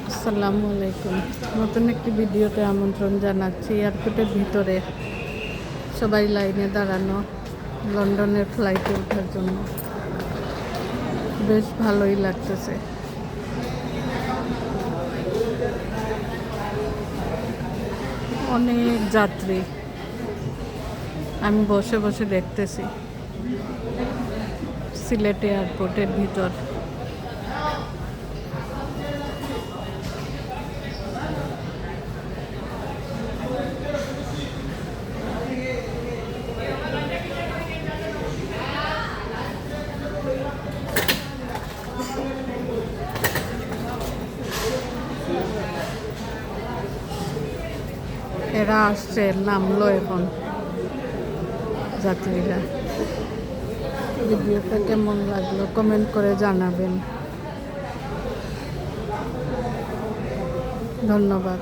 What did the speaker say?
আসসালামু আলাইকুম। নতুন একটি ভিডিওতে আমন্ত্রণ জানাচ্ছি। এয়ারপোর্টের ভিতরে সবাই লাইনে দাঁড়ানো লন্ডনের ফ্লাইটে ওঠার জন্য। বেশ ভালোই লাগতেছে। অনেক যাত্রী, আমি বসে বসে দেখতেছি সিলেট এয়ারপোর্টের ভিতর। এরা আসছে, নামলো এখন যাত্রীরা। ভিডিওটা কেমন লাগলো কমেন্ট করে জানাবেন। ধন্যবাদ।